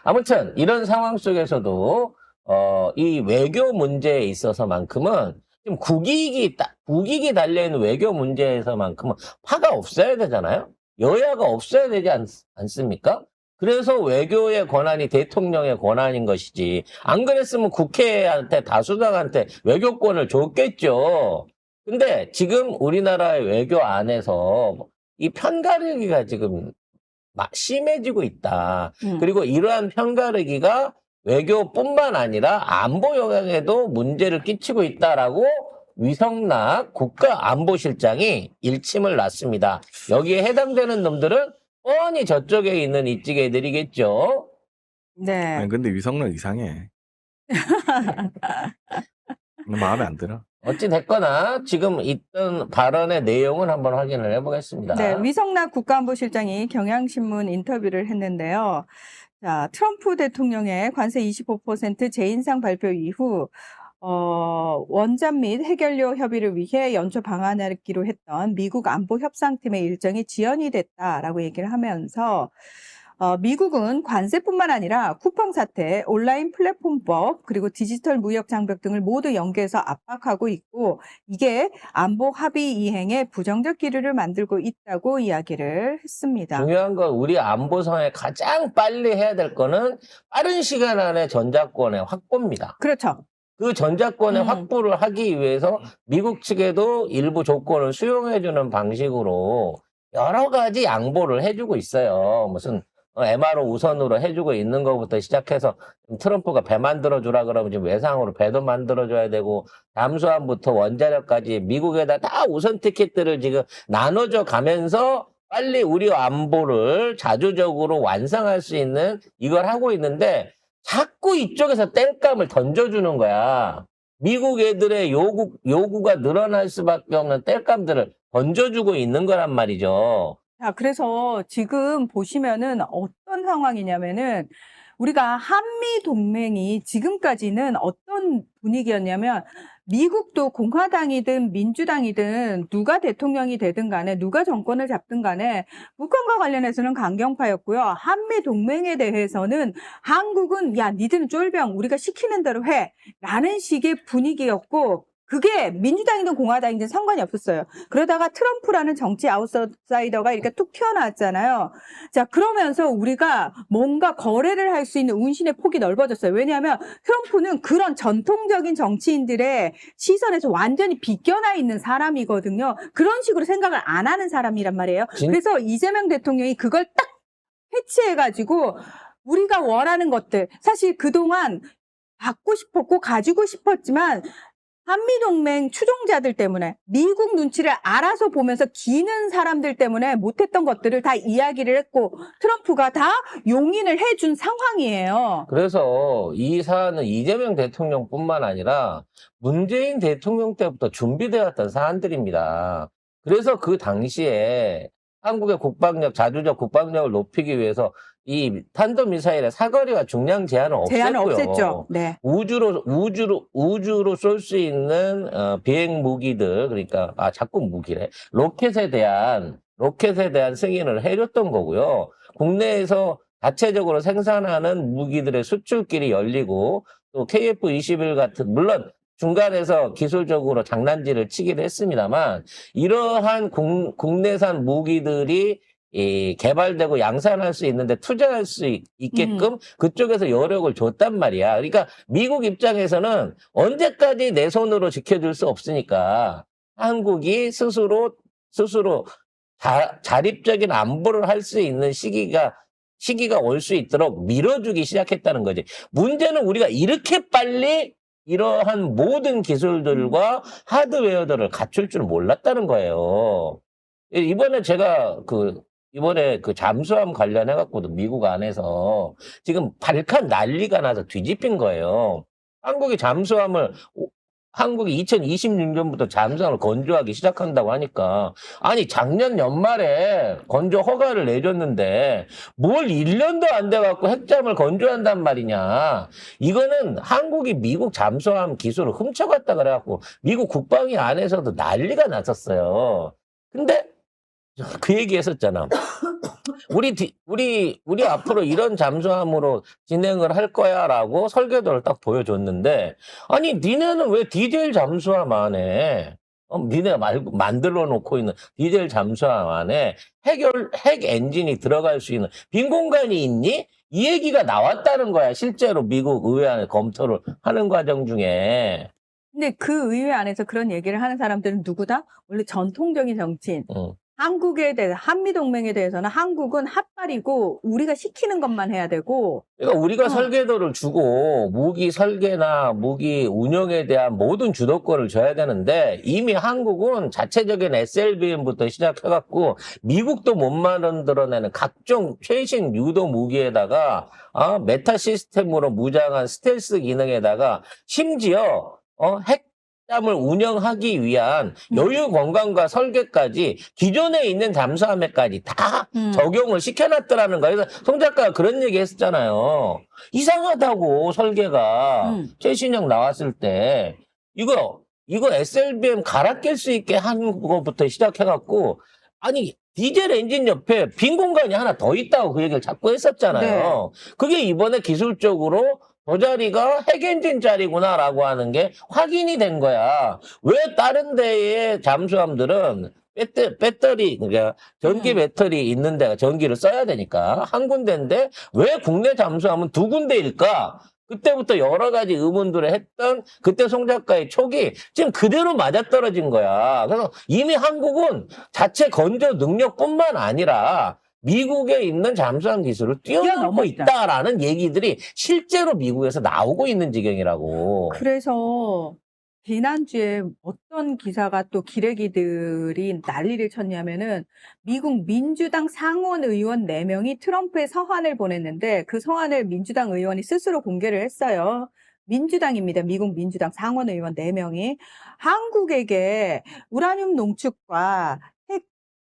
아무튼 이런 상황 속에서도 이 외교 문제에 있어서만큼은 지금 국익이 달려있는 외교 문제에서만큼은 파가 없어야 되잖아요. 여야가 없어야 되지 않습니까? 그래서 외교의 권한이 대통령의 권한인 것이지. 안 그랬으면 국회한테 다수당한테 외교권을 줬겠죠. 근데 지금 우리나라의 외교 안에서 이 편가르기가 지금 심해지고 있다. 그리고 이러한 편가르기가 외교뿐만 아니라 안보 영역에도 문제를 끼치고 있다라고 위성락 국가안보실장이 일침을 놨습니다. 여기에 해당되는 놈들은 뻔히 저쪽에 있는 이찌개들이겠죠. 네. 아니, 근데 위성락 이상해. 마음에 안 들어. 어찌 됐거나 지금 있던 발언의 내용은 한번 확인을 해보겠습니다. 네, 위성락 국가안보실장이 경향신문 인터뷰를 했는데요. 자, 트럼프 대통령의 관세 25% 재인상 발표 이후 원전 및 해결료 협의를 위해 연초 방한하기로 했던 미국 안보 협상팀의 일정이 지연이 됐다라고 얘기를 하면서 미국은 관세뿐만 아니라 쿠팡 사태, 온라인 플랫폼법, 그리고 디지털 무역 장벽 등을 모두 연계해서 압박하고 있고 이게 안보 합의 이행에 부정적 기류를 만들고 있다고 이야기를 했습니다. 중요한 건 우리 안보상에 가장 빨리 해야 될 거는 빠른 시간 안에 전자권의 확보입니다. 그렇죠. 그 전자권의 확보를 하기 위해서 미국 측에도 일부 조건을 수용해주는 방식으로 여러 가지 양보를 해주고 있어요. 무슨 MRO 우선으로 해주고 있는 것부터 시작해서 트럼프가 배 만들어주라 그러면 지금 외상으로 배도 만들어줘야 되고 잠수함부터 원자력까지 미국에다 다 우선 티켓들을 지금 나눠줘 가면서 빨리 우리 안보를 자주적으로 완성할 수 있는 이걸 하고 있는데 자꾸 이쪽에서 땔감을 던져주는 거야. 미국 애들의 요구가 늘어날 수밖에 없는 땔감들을 던져주고 있는 거란 말이죠. 자, 그래서 지금 보시면은 어떤 상황이냐면은 우리가 한미 동맹이 지금까지는 어떤 분위기였냐면 미국도 공화당이든 민주당이든 누가 대통령이 되든 간에 누가 정권을 잡든 간에 북한과 관련해서는 강경파였고요. 한미 동맹에 대해서는 한국은 야, 니들은 쫄병 우리가 시키는 대로 해 라는 식의 분위기였고 그게 민주당이든 공화당이든 상관이 없었어요. 그러다가 트럼프라는 정치 아웃사이더가 이렇게 툭 튀어나왔잖아요. 자, 그러면서 우리가 뭔가 거래를 할 수 있는 운신의 폭이 넓어졌어요. 왜냐하면 트럼프는 그런 전통적인 정치인들의 시선에서 완전히 비껴나 있는 사람이거든요. 그런 식으로 생각을 안 하는 사람이란 말이에요. 그래서 이재명 대통령이 그걸 딱 해치해가지고 우리가 원하는 것들, 사실 그동안 갖고 싶었고 가지고 싶었지만 한미동맹 추종자들 때문에 미국 눈치를 알아서 보면서 기는 사람들 때문에 못했던 것들을 다 이야기를 했고 트럼프가 다 용인을 해준 상황이에요. 그래서 이 사안은 이재명 대통령뿐만 아니라 문재인 대통령 때부터 준비되었던 사안들입니다. 그래서 그 당시에 한국의 자주적 국방력을 높이기 위해서 이 탄도미사일의 사거리와 중량 제한을 제한을 없앴고요. 없앴죠. 네. 우주로 쏠 수 있는 비행 무기들, 그러니까 자꾸 무기래. 로켓에 대한 승인을 해줬던 거고요. 국내에서 자체적으로 생산하는 무기들의 수출길이 열리고 또 KF-21 같은, 물론 중간에서 기술적으로 장난질을 치기도 했습니다만 이러한 국내산 무기들이 개발되고 양산할 수 있는데 투자할 수 있게끔 그쪽에서 여력을 줬단 말이야. 그러니까 미국 입장에서는 언제까지 내 손으로 지켜줄 수 없으니까 한국이 스스로 자립적인 안보를 할 수 있는 시기가 올 수 있도록 밀어주기 시작했다는 거지. 문제는 우리가 이렇게 빨리 이러한 모든 기술들과 하드웨어들을 갖출 줄 몰랐다는 거예요. 이번에 제가 이번에 잠수함 관련해갖고도 미국 안에서 지금 발칸 난리가 나서 뒤집힌 거예요. 한국이 2026년부터 잠수함을 건조하기 시작한다고 하니까 아니 작년 연말에 건조 허가를 내줬는데 뭘 1년도 안 돼갖고 핵잠을 건조한단 말이냐. 이거는 한국이 미국 잠수함 기술을 훔쳐갔다 그래갖고 미국 국방위 안에서도 난리가 났었어요. 근데 그 얘기했었잖아. 우리 앞으로 이런 잠수함으로 진행을 할 거야라고 설계도를 딱 보여줬는데, 아니 니네는 왜 디젤 잠수함 안에 니네 말고 만들어 놓고 있는 디젤 잠수함 안에 핵 엔진이 들어갈 수 있는 빈 공간이 있니? 이 얘기가 나왔다는 거야. 실제로 미국 의회 안에 검토를 하는 과정 중에. 근데 그 의회 안에서 그런 얘기를 하는 사람들은 누구다? 원래 전통적인 정치인. 한국에 대해 한미동맹에 대해서는 한국은 핫발이고 우리가 시키는 것만 해야 되고. 그러니까 우리가 설계도를 주고 무기 설계나 무기 운영에 대한 모든 주도권을 줘야 되는데 이미 한국은 자체적인 SLBM부터 시작해갖고 미국도 못 만들어내는 각종 최신 유도 무기에다가 메타 시스템으로 무장한 스텔스 기능에다가 심지어 핵잠을 운영하기 위한 여유 공간과 설계까지 기존에 있는 잠수함에까지 다 적용을 시켜놨더라는 거예요. 그래서 송 작가가 그런 얘기 했었잖아요. 이상하다고 설계가 최신형 나왔을 때 이거 SLBM 갈아 낄 수 있게 한 것부터 시작해갖고 아니 디젤 엔진 옆에 빈 공간이 하나 더 있다고 그 얘기를 자꾸 했었잖아요. 네. 그게 이번에 기술적으로 저 자리가 핵엔진 자리구나라고 하는 게 확인이 된 거야. 왜 다른 데의 잠수함들은 배터리, 그러니까 전기 배터리 있는 데가 전기를 써야 되니까 한 군데인데 왜 국내 잠수함은 두 군데일까? 그때부터 여러 가지 의문들을 했던 그때 송 작가의 촉이 지금 그대로 맞아떨어진 거야. 그래서 이미 한국은 자체 건조 능력뿐만 아니라 미국에 있는 잠수함 기술을 뛰어넘고 있다라는 얘기들이 실제로 미국에서 나오고 있는 지경이라고. 그래서 지난주에 어떤 기사가 또 기레기들이 난리를 쳤냐면은 미국 민주당 상원 의원 4명이 트럼프에 서한을 보냈는데 그 서한을 민주당 의원이 스스로 공개를 했어요. 민주당입니다. 미국 민주당 상원 의원 4명이 한국에게 우라늄 농축과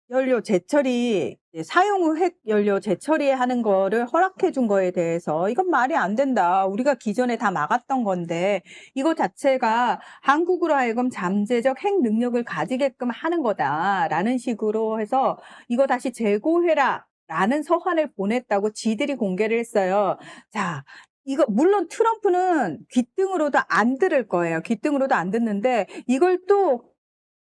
연료 재처리, 사용 후 핵 연료 재처리하는 거를 허락해 준 거에 대해서 이건 말이 안 된다. 우리가 기존에 다 막았던 건데 이거 자체가 한국으로 하여금 잠재적 핵 능력을 가지게끔 하는 거다라는 식으로 해서 이거 다시 재고해라 라는 서한을 보냈다고 지들이 공개를 했어요. 자, 이거 물론 트럼프는 귓등으로도 안 들을 거예요. 귓등으로도 안 듣는데 이걸 또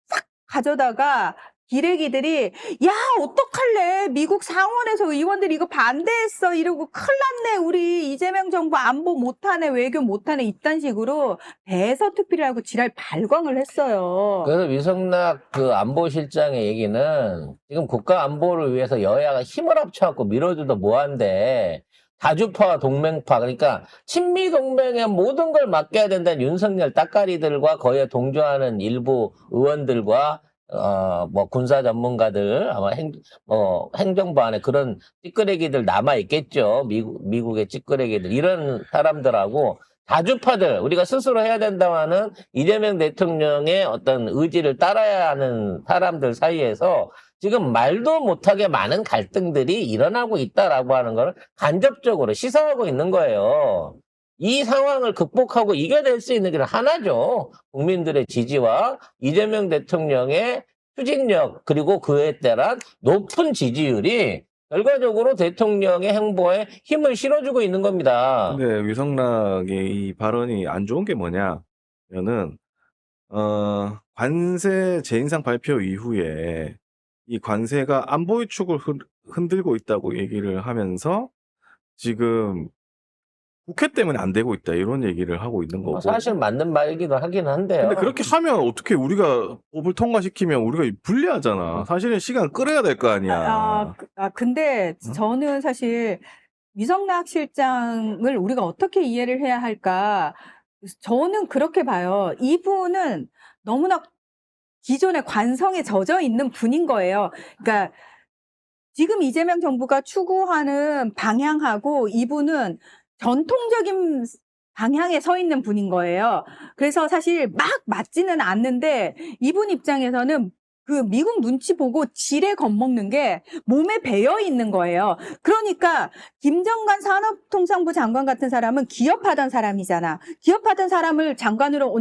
싹 가져다가 기레기들이 야 어떡할래 미국 상원에서 의원들이 이거 반대했어 이러고 큰일 났네 우리 이재명 정부 안보 못하네 외교 못하네 이딴 식으로 대서특필을 하고 지랄 발광을 했어요. 그래서 위성락 그 안보실장의 얘기는 지금 국가 안보를 위해서 여야가 힘을 합쳐갖고 밀어줘도 뭐한데 다주파와 동맹파 그러니까 친미 동맹의 모든 걸 맡겨야 된다는 윤석열 따까리들과 거기에 동조하는 일부 의원들과 뭐 군사 전문가들 아마 행정부 안에 그런 찌끄레기들 남아 있겠죠. 미국의 찌끄레기들 이런 사람들하고 다주파들 우리가 스스로 해야 된다고 하는 이재명 대통령의 어떤 의지를 따라야 하는 사람들 사이에서 지금 말도 못하게 많은 갈등들이 일어나고 있다라고 하는 걸 간접적으로 시사하고 있는 거예요. 이 상황을 극복하고 이겨낼 수 있는 길은 하나죠. 국민들의 지지와 이재명 대통령의 추진력 그리고 그에 따른 높은 지지율이 결과적으로 대통령의 행보에 힘을 실어주고 있는 겁니다. 근데 위성락의 이 발언이 안 좋은 게 뭐냐면은 관세 재인상 발표 이후에 이 관세가 안보의 축을 흔들고 있다고 얘기를 하면서 지금 국회 때문에 안 되고 있다 이런 얘기를 하고 있는 거고. 사실 맞는 말이기도 하긴 한데요. 근데 그렇게 하면 어떻게 우리가 법을 통과시키면 우리가 불리하잖아. 사실은 시간 끌어야 될 거 아니야. 근데 저는 사실 위성락 실장을 우리가 어떻게 이해를 해야 할까? 저는 그렇게 봐요. 이분은 너무나 기존의 관성에 젖어 있는 분인 거예요. 그러니까 지금 이재명 정부가 추구하는 방향하고 이분은 전통적인 방향에 서 있는 분인 거예요. 그래서 사실 막 맞지는 않는데 이분 입장에서는 그 미국 눈치 보고 지레 겁먹는 게 몸에 배어 있는 거예요. 그러니까 김정관 산업통상부 장관 같은 사람은 기업하던 사람이잖아. 기업하던 사람을 장관으로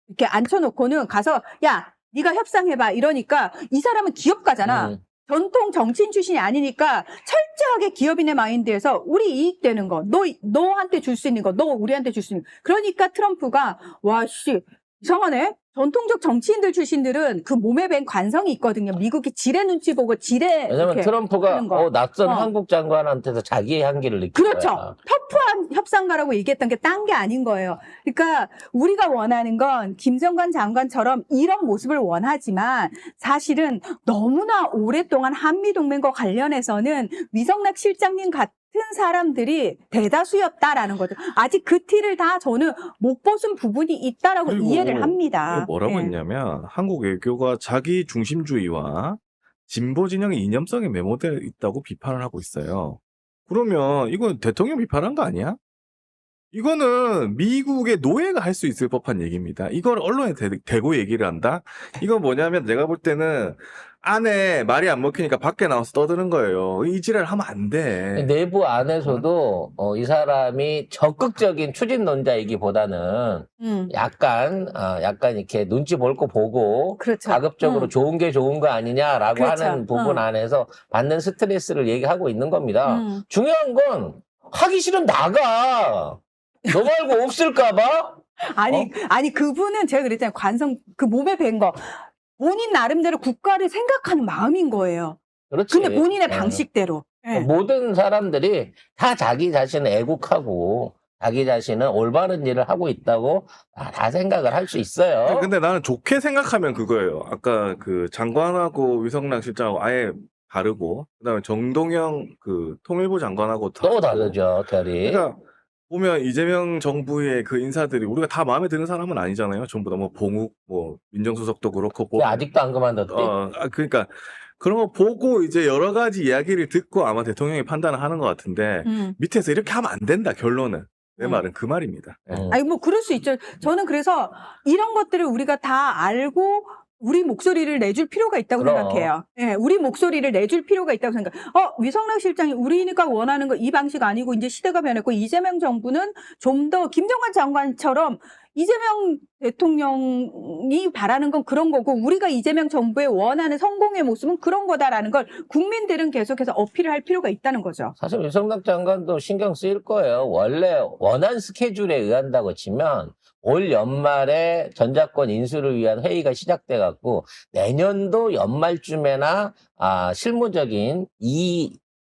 이렇게 앉혀놓고는 가서 야 네가 협상해봐 이러니까 이 사람은 기업가잖아. 전통 정치인 출신이 아니니까 철저하게 기업인의 마인드에서 우리 이익 되는 거, 너한테 줄 수 있는 거, 너 우리한테 줄 수 있는 거. 그러니까 트럼프가 와, 씨, 이상하네? 전통적 정치인들 출신들은 그 몸에 밴 관성이 있거든요. 미국이 지레 눈치 보고 지레. 왜냐면 이렇게 트럼프가 하는 거. 낯선 어. 한국 장관한테서 자기의 향기를 느낀 그렇죠. 거야. 터프한 협상가라고 얘기했던 게 딴 게 아닌 거예요. 그러니까 우리가 원하는 건 김정관 장관처럼 이런 모습을 원하지만 사실은 너무나 오랫동안 한미동맹과 관련해서는 위성락 실장님 같은 사람들이 대다수였다라는 거죠. 아직 그 티를 다 저는 못 벗은 부분이 있다라고 그리고 이해를 합니다. 뭐라고 예. 했냐면 한국 외교가 자기 중심주의와 진보 진영의 이념성에 매몰되어 있다고 비판을 하고 있어요. 그러면 이건 대통령 비판한 거 아니야? 이거는 미국의 노예가 할 수 있을 법한 얘기입니다. 이걸 언론에 대고 얘기를 한다? 이건 뭐냐면 내가 볼 때는 안에 말이 안 먹히니까 밖에 나와서 떠드는 거예요. 이 지랄 하면 안 돼. 내부 안에서도 이 사람이 적극적인 추진론자이기보다는 약간 이렇게 눈치 볼 거 보고 그렇죠. 가급적으로 좋은 게 좋은 거 아니냐라고 그렇죠. 하는 부분 안에서 받는 스트레스를 얘기하고 있는 겁니다. 중요한 건 하기 싫으면 나가. 너 말고 없을까 봐? 아니 그분은 제가 그랬잖아요. 관성 그 몸에 밴 거. 본인 나름대로 국가를 생각하는 마음인 거예요. 그렇지. 근데 본인의 예. 방식대로. 예. 모든 사람들이 다 자기 자신을 애국하고 자기 자신은 올바른 일을 하고 있다고 다 생각을 할 수 있어요. 근데 나는 좋게 생각하면 그거예요. 아까 그 장관하고 위성락 실장하고 아예 다르고, 그다음에 정동영 그 통일부 장관하고 또 다르죠, 결이. 그러니까 보면 이재명 정부의 그 인사들이 우리가 다 마음에 드는 사람은 아니잖아요. 전부 다 뭐 봉욱, 뭐 민정수석도 그렇고. 근데 아직도 안 그만뒀지? 그러니까 그런 거 보고 이제 여러 가지 이야기를 듣고 아마 대통령이 판단을 하는 것 같은데 밑에서 이렇게 하면 안 된다, 결론은. 내 말은 그 말입니다. 예. 아니 뭐 그럴 수 있죠. 저는 그래서 이런 것들을 우리가 다 알고 우리 목소리를 내줄 필요가 있다고 그럼. 생각해요. 예, 우리 목소리를 내줄 필요가 있다고 생각. 위성락 실장이 우리니까 원하는 거 이 방식 아니고 이제 시대가 변했고 이재명 정부는 좀 더 김정관 장관처럼 이재명 대통령이 바라는 건 그런 거고 우리가 이재명 정부의 원하는 성공의 모습은 그런 거다라는 걸 국민들은 계속해서 어필을 할 필요가 있다는 거죠. 사실 위성락 장관도 신경 쓰일 거예요. 원래 원한 스케줄에 의한다고 치면 올 연말에 전작권 인수를 위한 회의가 시작돼 갖고 내년도 연말쯤에나 실무적인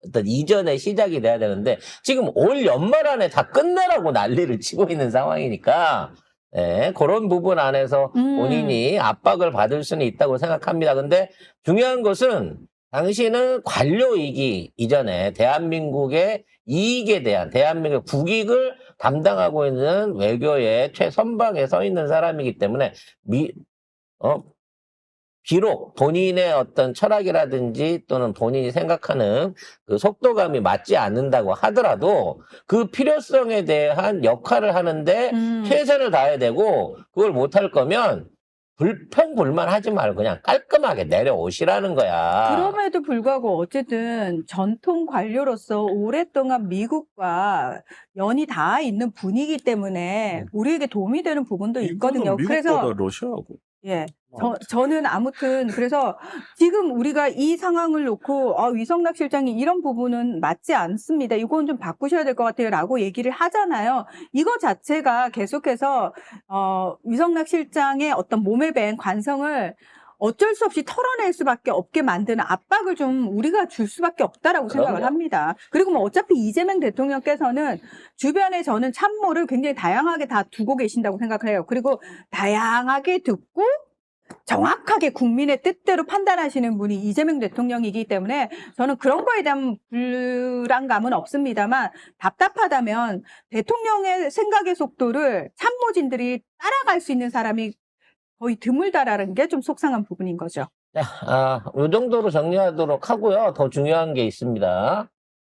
어떤 이전의 시작이 돼야 되는데 지금 올 연말 안에 다 끝내라고 난리를 치고 있는 상황이니까 네, 그런 부분 안에서 본인이 압박을 받을 수는 있다고 생각합니다. 근데 중요한 것은 당신은 관료이기 이전에 대한민국의 이익에 대한 대한민국의 국익을 담당하고 있는 외교의 최선방에 서 있는 사람이기 때문에 비록 본인의 어떤 철학이라든지 또는 본인이 생각하는 그 속도감이 맞지 않는다고 하더라도 그 필요성에 대한 역할을 하는데 최선을 다해야 되고 그걸 못할 거면 불평불만하지 말고 그냥 깔끔하게 내려오시라는 거야. 그럼에도 불구하고 어쨌든 전통 관료로서 오랫동안 미국과 연이 닿아 있는 분이기 때문에 우리에게 도움이 되는 부분도 있거든요. 미국보다 러시아하고. 예. 저는 아무튼 그래서 지금 우리가 이 상황을 놓고 위성락 실장이 이런 부분은 맞지 않습니다. 이건 좀 바꾸셔야 될 것 같아요. 라고 얘기를 하잖아요. 이거 자체가 계속해서 위성락 실장의 어떤 몸에 밴 관성을 어쩔 수 없이 털어낼 수밖에 없게 만드는 압박을 좀 우리가 줄 수밖에 없다라고 생각을 그럼요. 합니다. 그리고 뭐 어차피 이재명 대통령께서는 주변에 저는 참모를 굉장히 다양하게 다 두고 계신다고 생각을 해요. 그리고 다양하게 듣고 정확하게 국민의 뜻대로 판단하시는 분이 이재명 대통령이기 때문에 저는 그런 거에 대한 불안감은 없습니다만 답답하다면 대통령의 생각의 속도를 참모진들이 따라갈 수 있는 사람이 거의 드물다라는 게 좀 속상한 부분인 거죠. 자, 이 정도로 정리하도록 하고요. 더 중요한 게 있습니다.